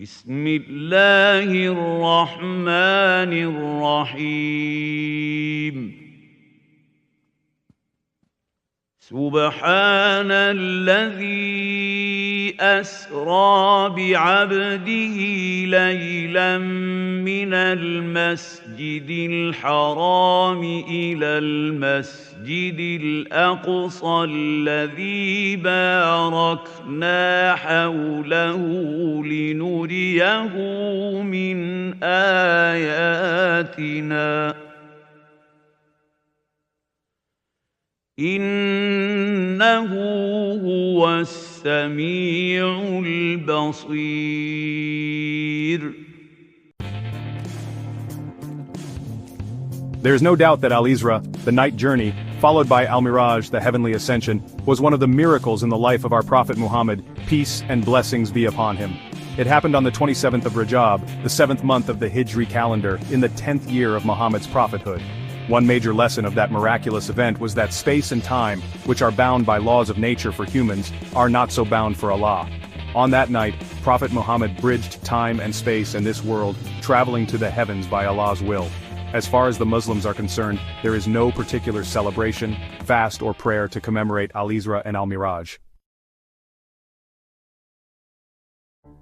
بسم الله الرحمن الرحيم سبحان الذي أسرى بعبده ليلا من المسجد الحرام إلى المسجد الأقصى الذي باركنا حوله لنريه من آياتنا إنه هو السميع البصير. There is no doubt that Israa, the night journey, followed by Mirajj, the heavenly ascension, was one of the miracles in the life of our Prophet Muhammad, peace and blessings be upon him. It happened on the 27th of Rajab, the 7th month of the Hijri calendar, in the 10th year of Muhammad's prophethood. One major lesson of that miraculous event was that space and time, which are bound by laws of nature for humans, are not so bound for Allah. On that night, Prophet Muhammad bridged time and space in this world, traveling to the heavens by Allah's will. As far as the Muslims are concerned, there is no particular celebration, fast or prayer to commemorate Al-Isra and Al-Miraj.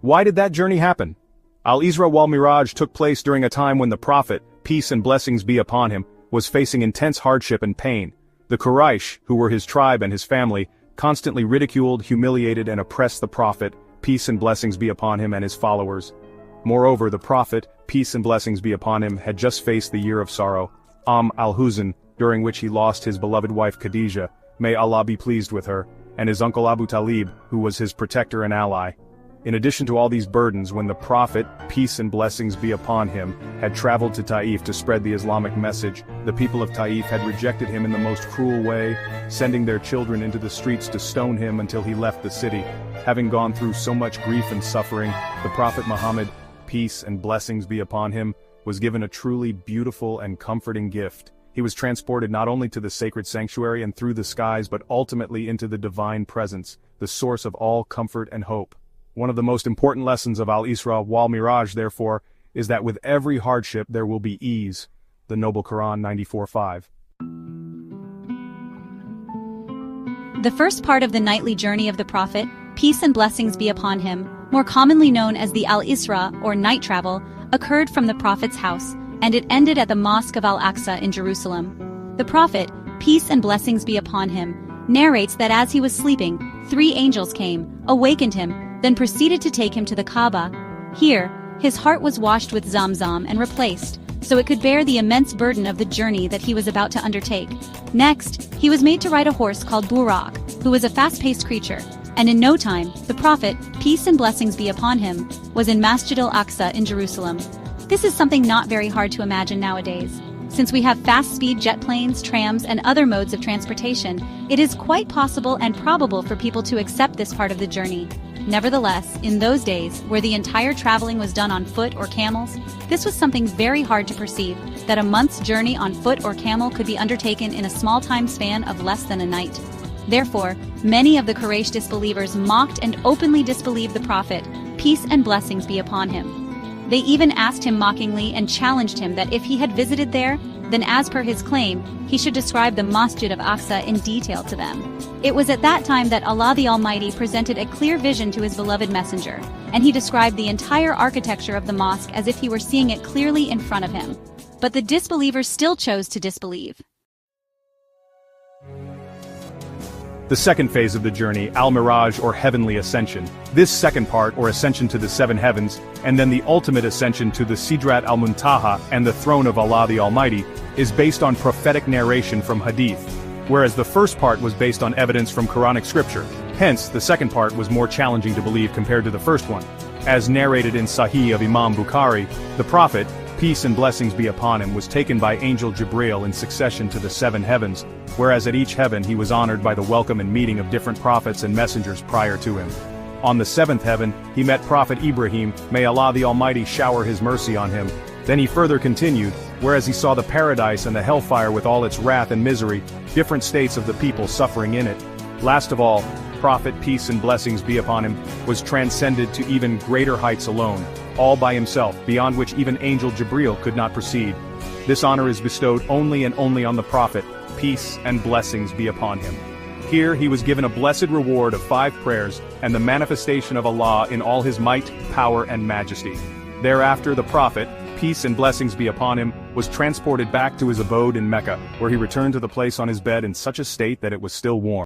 Why did that journey happen? Al-Isra wal Miraj took place during a time when the Prophet, peace and blessings be upon him, was facing intense hardship and pain. The Quraysh, who were his tribe and his family, constantly ridiculed, humiliated and oppressed the Prophet, peace and blessings be upon him and his followers. Moreover, the Prophet, peace and blessings be upon him, had just faced the year of sorrow, al-Huzn, during which he lost his beloved wife Khadijah, may Allah be pleased with her, and his uncle Abu Talib, who was his protector and ally. In addition to all these burdens, when the Prophet, peace and blessings be upon him, had traveled to Taif to spread the Islamic message, the people of Taif had rejected him in the most cruel way, sending their children into the streets to stone him until he left the city. Having gone through so much grief and suffering, the Prophet Muhammad, peace and blessings be upon him, was given a truly beautiful and comforting gift. He was transported not only to the sacred sanctuary and through the skies but ultimately into the divine presence, the source of all comfort and hope. One of the most important lessons of Al-Isra wal Miraj, therefore, is that with every hardship there will be ease. The Noble Quran 94:5. The first part of the nightly journey of the Prophet, peace and blessings be upon him, more commonly known as the Al-Isra or night travel, occurred from the Prophet's house, and it ended at the Mosque of Al-Aqsa in Jerusalem. The Prophet, peace and blessings be upon him, narrates that as he was sleeping, 3 angels came, awakened him, then proceeded to take him to the Kaaba. Here, his heart was washed with Zamzam and replaced, so it could bear the immense burden of the journey that he was about to undertake. Next, he was made to ride a horse called Buraq, who was a fast-paced creature, and in no time, the Prophet, peace and blessings be upon him, was in Masjid al-Aqsa in Jerusalem. This is something not very hard to imagine nowadays. Since we have fast-speed jet planes, trams, and other modes of transportation, it is quite possible and probable for people to accept this part of the journey. Nevertheless, in those days, where the entire traveling was done on foot or camels, this was something very hard to perceive, that a month's journey on foot or camel could be undertaken in a small time span of less than a night. Therefore, many of the Quraysh disbelievers mocked and openly disbelieved the Prophet, peace and blessings be upon him. They even asked him mockingly and challenged him that if he had visited there, then as per his claim, he should describe the Masjid of Aqsa in detail to them. It was at that time that Allah the Almighty presented a clear vision to his beloved messenger, and he described the entire architecture of the mosque as if he were seeing it clearly in front of him. But the disbelievers still chose to disbelieve. The second phase of the journey, Al-Miraj or heavenly ascension. This second part, or ascension to the 7 heavens, and then the ultimate ascension to the Sidrat al-Muntaha and the throne of Allah the Almighty, is based on prophetic narration from Hadith, whereas the first part was based on evidence from Quranic scripture. Hence, the second part was more challenging to believe compared to the first one. As narrated in Sahih of Imam Bukhari, the Prophet, peace and blessings be upon him, was taken by Angel Jibril in succession to the 7 heavens, whereas at each heaven he was honored by the welcome and meeting of different prophets and messengers prior to him. On the 7th heaven, he met Prophet Ibrahim, may Allah the Almighty shower his mercy on him. Then he further continued, whereas he saw the paradise and the hellfire with all its wrath and misery, different states of the people suffering in it. Last of all, Prophet, peace and blessings be upon him, was transcended to even greater heights alone, all by himself, beyond which even angel Jibreel could not proceed. This honor is bestowed only and only on the Prophet, peace and blessings be upon him. Here he was given a blessed reward of 5 prayers and the manifestation of Allah in all his might, power and majesty. Thereafter the Prophet, peace and blessings be upon him, was transported back to his abode in Mecca, where he returned to the place on his bed in such a state that it was still warm.